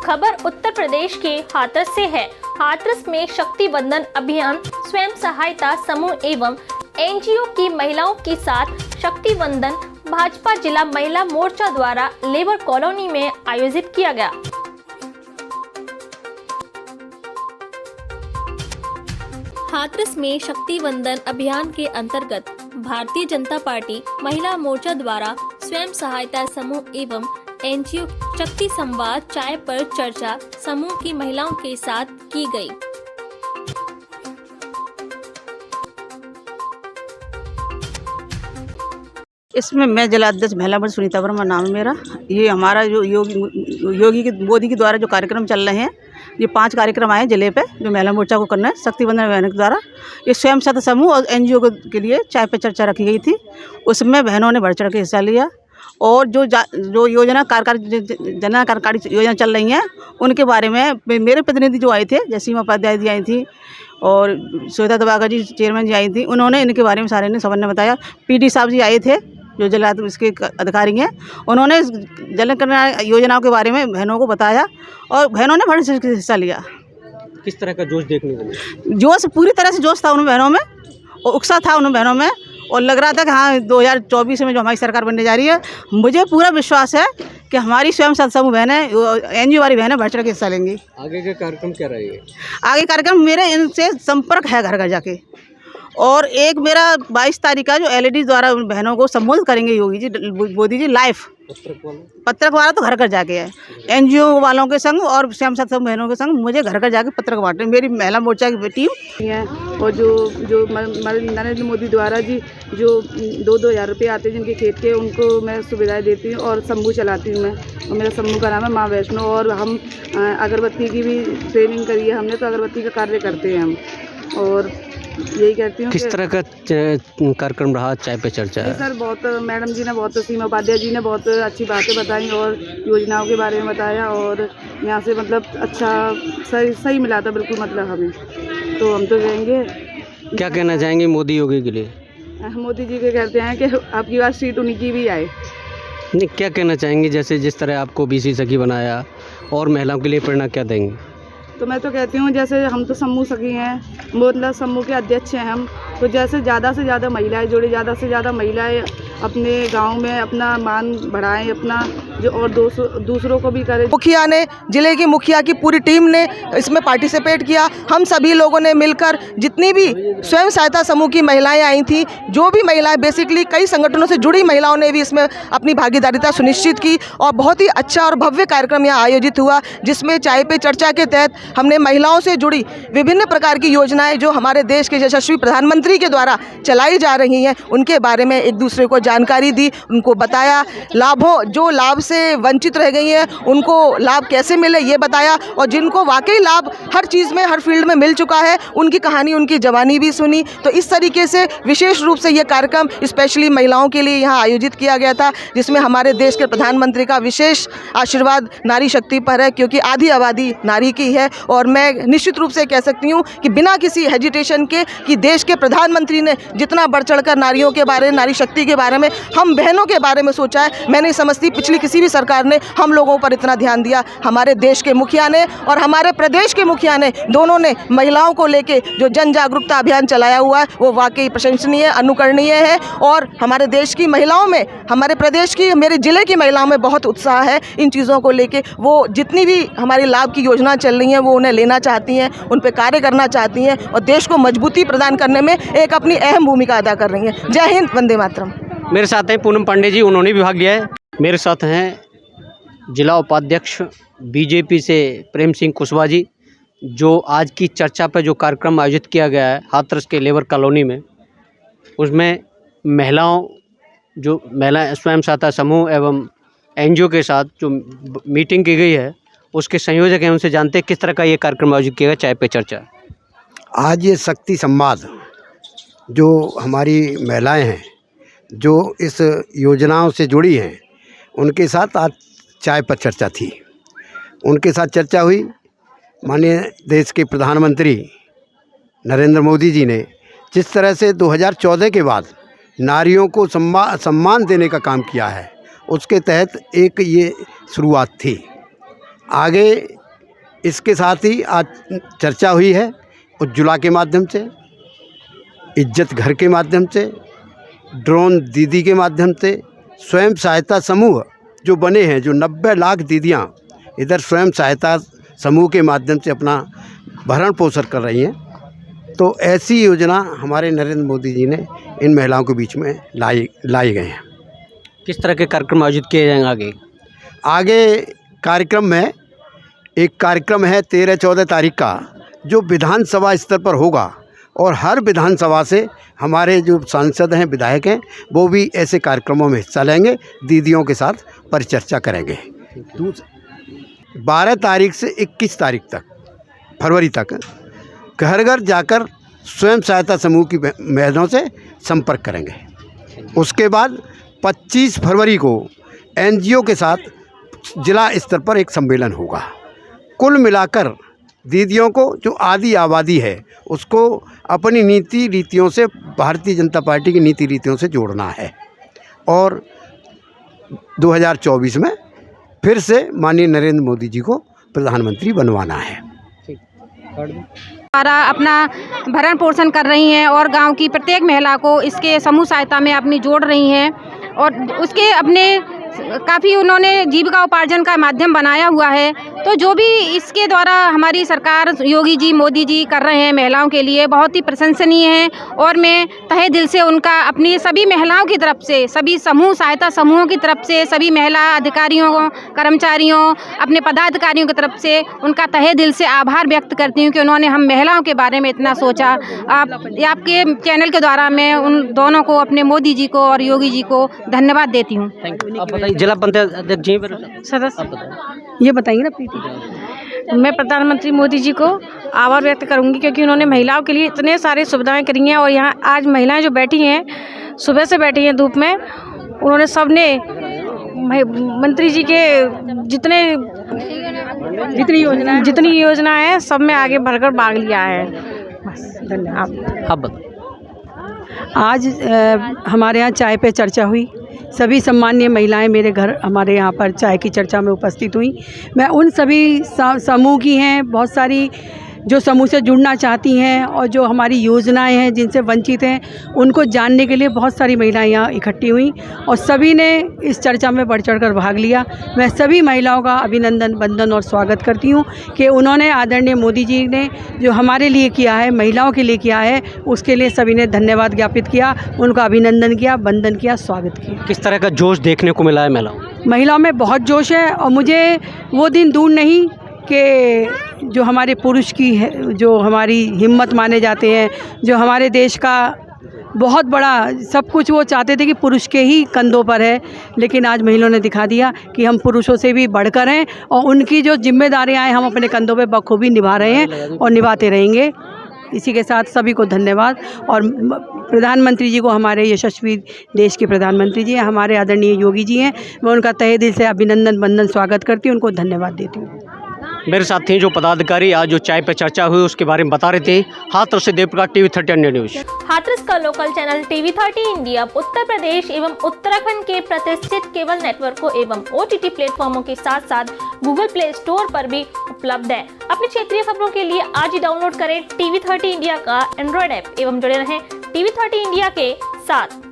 खबर उत्तर प्रदेश के हाथरस से है। हाथरस में शक्ति बंधन अभियान स्वयं सहायता समूह एवं एनजीओ की महिलाओं के साथ शक्ति बंधन भाजपा जिला महिला मोर्चा द्वारा लेबर कॉलोनी में आयोजित किया गया। हाथरस में शक्ति बंधन अभियान के अंतर्गत भारतीय जनता पार्टी महिला मोर्चा द्वारा स्वयं सहायता समूह एवं एनजीओ शक्ति संवाद चाय पर चर्चा समूह की महिलाओं के साथ की गई। इसमें मैं जिलाध्यक्ष महिला मोर्चा सुनीता वर्मा नाम है मेरा। ये हमारा जो मोदी के द्वारा जो कार्यक्रम चल रहे हैं, ये 5 कार्यक्रम आए जिले पे जो महिला मोर्चा को करना है शक्ति बंधन अभियान के द्वारा। ये स्वयं सहायता समूह और एनजीओ के लिए चाय पे चर्चा रखी गई थी। उसमें बहनों ने बढ़ चढ़ के हिस्सा लिया और जो योजना जन कार्यकारी योजना चल रही हैं उनके बारे में मेरे प्रतिनिधि जो आए थे, जैसे सीमा उपाध्याय जी आई थी और श्वेता दवागा जी चेयरमैन जी आई थी, उन्होंने इनके बारे में सारे ने सबने बताया। पीडी साहब जी आए थे जो जिला इसके अधिकारी हैं, उन्होंने जन कल्याण योजनाओं के बारे में बहनों को बताया और बहनों ने बड़े हिस्सा लिया। किस तरह का जोश देखने को मिला? जोश पूरी तरह से जोश था उन बहनों में और उत्साह था उन बहनों में और लग रहा था कि हाँ 2024 में जो हमारी सरकार बनने जा रही है, मुझे पूरा विश्वास है कि हमारी स्वयं सहायता समूह बहनें एनजीओ वाली बहनें बढ़ चढ़ के हिस्सा लेंगी। आगे के कार्यक्रम क्या रहेंगे? आगे कार्यक्रम मेरे इनसे संपर्क है घर घर जाके, और एक मेरा 22 तारीख का जो एलईडी द्वारा उन बहनों को संबोधित करेंगे योगी जी मोदी जी लाइव। पत्रक वाला तो घर घर जाके है, एनजीओ वालों के संग और स्वयं सहायता समूह बहनों के संग मुझे घर घर जाके पत्रक बांटे मेरी महिला मोर्चा की टीम है। और जो नरेंद्र मोदी द्वारा जी जो 2-2 हज़ार रुपये आते हैं जिनके खेत के, उनको मैं सुविधाएं देती हूँ और समूह चलाती हूँ मैं। और मेरा समूह का नाम है माँ वैष्णो और हम अगरबत्ती की भी ट्रेनिंग करी है हमने, तो अगरबत्ती का कार्य करते हैं हम। और यही कहती हूँ किस तरह का कार्यक्रम रहा चाय पे चर्चा? सर बहुत मैडम जी ने बहुत, सीमा उपाध्याय जी ने बहुत अच्छी बातें बताई और योजनाओं के बारे में बताया और यहाँ से मतलब अच्छा सही मिला था बिल्कुल, मतलब हमें तो हम तो कहेंगे। क्या कहना चाहेंगे मोदी योगी के लिए? मोदी जी के कहते हैं कि आपकी बात सीट उन्हीं की भी आए। नहीं, क्या कहना चाहेंगे जैसे जिस तरह आपको बीसी सखी बनाया और महिलाओं के लिए प्रेरणा क्या देंगे? तो मैं तो कहती हूँ जैसे हम तो समूह सखी हैं, मतलब समूह के अध्यक्ष हैं हम, तो जैसे ज़्यादा से ज़्यादा महिलाएं जुड़े, ज़्यादा से ज़्यादा महिलाएं अपने गांव में अपना मान बढ़ाएं अपना जो, और दूसरों को भी करें। मुखिया ने, जिले की मुखिया की पूरी टीम ने इसमें पार्टिसिपेट किया। हम सभी लोगों ने मिलकर, जितनी भी स्वयं सहायता समूह की महिलाएं आई थी, जो भी महिलाएं बेसिकली कई संगठनों से जुड़ी महिलाओं ने भी इसमें अपनी भागीदारिता सुनिश्चित की और बहुत ही अच्छा और भव्य कार्यक्रम यहाँ आयोजित हुआ, जिसमें चाय पे चर्चा के तहत हमने महिलाओं से जुड़ी विभिन्न प्रकार की योजनाएं जो हमारे देश के यशस्वी प्रधानमंत्री के द्वारा चलाई जा रही हैं उनके बारे में एक दूसरे को जानकारी दी, उनको बताया। जो लाभ से वंचित रह गई हैं उनको लाभ कैसे मिले ये बताया, और जिनको वाकई लाभ हर चीज़ में हर फील्ड में मिल चुका है उनकी कहानी, उनकी जवानी भी सुनी। तो इस तरीके से विशेष रूप से ये कार्यक्रम स्पेशली महिलाओं के लिए यहाँ आयोजित किया गया था, जिसमें हमारे देश के प्रधानमंत्री का विशेष आशीर्वाद नारी शक्ति पर है, क्योंकि आधी आबादी नारी की है। और मैं निश्चित रूप से कह सकती हूँ कि बिना किसी हेजिटेशन के कि देश के प्रधानमंत्री ने जितना बढ़ चढ़कर नारियों के बारे, नारी शक्ति के बारे में, हम बहनों के बारे में सोचा है, मैं नहीं समझती पिछली किसी भी सरकार ने हम लोगों पर इतना ध्यान दिया। हमारे देश के मुखिया ने और हमारे प्रदेश के मुखिया ने, दोनों ने महिलाओं को लेके जो जन जागरूकता अभियान चलाया हुआ है वो वाकई प्रशंसनीय, अनुकरणीय है। और हमारे देश की महिलाओं में, हमारे प्रदेश की, मेरे जिले की महिलाओं में बहुत उत्साह है इन चीज़ों को लेके। वो जितनी भी हमारी लाभ की योजना चल रही हैं वो उन्हें लेना चाहती हैं, उन पर कार्य करना चाहती हैं और देश को मजबूती प्रदान करने में एक अपनी अहम भूमिका अदा कर रही हैं। जय हिंद, वंदे मातरम। मेरे साथ हैं पूनम पांडे जी, उन्होंने भी भाग लिया है। मेरे साथ हैं जिला उपाध्यक्ष बीजेपी से प्रेम सिंह कुशवाहा जी, जो आज की चर्चा पर जो कार्यक्रम आयोजित किया गया है हाथरस के लेबर कॉलोनी में, उसमें महिलाओं जो महिला स्वयं सहायता समूह एवं एनजीओ के साथ जो मीटिंग की गई है उसके संयोजक हैं, उनसे जानते हैं किस तरह का ये कार्यक्रम आयोजित किया गया चाय पे चर्चा। आज ये शक्ति संवाद जो हमारी महिलाएं हैं जो इस योजनाओं से जुड़ी हैं उनके साथ आज चाय पर चर्चा थी। उनके साथ चर्चा हुई। माननीय देश के प्रधानमंत्री नरेंद्र मोदी जी ने जिस तरह से 2014 के बाद नारियों को सम्मान देने का काम किया है, उसके तहत एक ये शुरुआत थी। आगे इसके साथ ही आज चर्चा हुई है उज्ज्वला के माध्यम से, इज्जत घर के माध्यम से, ड्रोन दीदी के माध्यम से, स्वयं सहायता समूह जो बने हैं, जो 90 लाख दीदियाँ इधर स्वयं सहायता समूह के माध्यम से अपना भरण पोषण कर रही हैं। तो ऐसी योजना हमारे नरेंद्र मोदी जी ने इन महिलाओं के बीच में लाई गए हैं। किस तरह के कार्यक्रम आयोजित किए जाएंगे आगे कार्यक्रम में एक कार्यक्रम है 13-14 तारीख का, जो विधानसभा स्तर पर होगा और हर विधानसभा से हमारे जो सांसद हैं, विधायक हैं, वो भी ऐसे कार्यक्रमों में हिस्सा लेंगे, दीदियों के साथ परिचर्चा करेंगे। 12 तारीख से 21 तारीख तक, फरवरी तक, घर घर जाकर स्वयं सहायता समूह की महिलाओं से संपर्क करेंगे। उसके बाद 25 फरवरी को एनजीओ के साथ जिला स्तर पर एक सम्मेलन होगा। कुल मिलाकर दीदियों को जो आधी आबादी है उसको अपनी नीति रीतियों से, भारतीय जनता पार्टी की नीति रीतियों से जोड़ना है और 2024 में फिर से माननीय नरेंद्र मोदी जी को प्रधानमंत्री बनवाना है। सारा अपना भरण पोषण कर रही हैं और गांव की प्रत्येक महिला को इसके समूह सहायता में अपनी जोड़ रही हैं और उसके अपने काफ़ी उन्होंने जीविका उपार्जन का माध्यम बनाया हुआ है। तो जो भी इसके द्वारा हमारी सरकार, योगी जी, मोदी जी कर रहे हैं महिलाओं के लिए, बहुत ही प्रशंसनीय है और मैं तहे दिल से उनका अपनी सभी महिलाओं की तरफ से, सभी समूह सहायता समूहों की तरफ से, सभी महिला अधिकारियों, कर्मचारियों, अपने पदाधिकारियों की तरफ से उनका तहे दिल से आभार व्यक्त करती हूँ कि उन्होंने हम महिलाओं के बारे में इतना सोचा। आपके चैनल के द्वारा मैं उन दोनों को, अपने मोदी जी को और योगी जी को धन्यवाद देती हूँ। जिला पंचायत अध्यक्ष जी सदस्य ये बताइए ना प्रीति। मैं प्रधानमंत्री मोदी जी को आभार व्यक्त करूंगी क्योंकि उन्होंने महिलाओं के लिए इतने सारी सुविधाएं करी हैं और यहाँ आज महिलाएं जो बैठी हैं, सुबह से बैठी हैं धूप में, उन्होंने सबने मंत्री जी के जितनी योजना है सब में आगे बढ़कर भाग लिया है। बस धन्यवाद। अब आज हमारे यहाँ चाय पे चर्चा हुई। सभी सम्मानीय महिलाएं मेरे घर, हमारे यहाँ पर चाय की चर्चा में उपस्थित हुई। मैं उन सभी समूह की हैं, बहुत सारी जो समूह से जुड़ना चाहती हैं और जो हमारी योजनाएं हैं जिनसे वंचित हैं, उनको जानने के लिए बहुत सारी महिलाएं यहाँ इकट्ठी हुई और सभी ने इस चर्चा में बढ़ चढ़कर भाग लिया। मैं सभी महिलाओं का अभिनंदन, वंदन और स्वागत करती हूँ कि उन्होंने, आदरणीय मोदी जी ने जो हमारे लिए किया है, महिलाओं के लिए किया है, उसके लिए सभी ने धन्यवाद ज्ञापित किया, उनका अभिनंदन किया, वंदन किया, स्वागत किया। किस तरह का जोश देखने को मिला है महिलाओं में? बहुत जोश है और मुझे वो दिन दूर नहीं कि जो हमारे पुरुष की है, जो हमारी हिम्मत माने जाते हैं, जो हमारे देश का बहुत बड़ा सब कुछ वो चाहते थे कि पुरुष के ही कंधों पर है, लेकिन आज महिलाओं ने दिखा दिया कि हम पुरुषों से भी बढ़कर हैं और उनकी जो जिम्मेदारियां हैं हम अपने कंधों पे बखूबी निभा रहे हैं और निभाते रहेंगे। इसी के साथ सभी को धन्यवाद और प्रधानमंत्री जी को, हमारे यशस्वी देश के प्रधानमंत्री जी हैं, हमारे आदरणीय योगी जी हैं, मैं उनका तहे दिल से अभिनंदन, वंदन, स्वागत करती हूँ, उनको धन्यवाद देती हूँ। मेरे साथ थे जो पदाधिकारी आज जो चाय पे चर्चा हुई उसके बारे में बता रहे थे। हाथरस से देवप्रकाश, TV30 अन्य न्यूज। हाथरस का local channel TV30 India Uttar Pradesh एवं उत्तराखंड के प्रतिष्ठित केबल नेटवर्कों एवं OTT प्लेटफॉर्मों के साथ साथ गूगल प्ले स्टोर पर भी उपलब्ध है। अपनी क्षेत्रीय खबरों के लिए आज ही डाउनलोड करें TV30 इंडिया का एंड्रॉइड ऐप एवं जुड़े रहें TV30 इंडिया के साथ।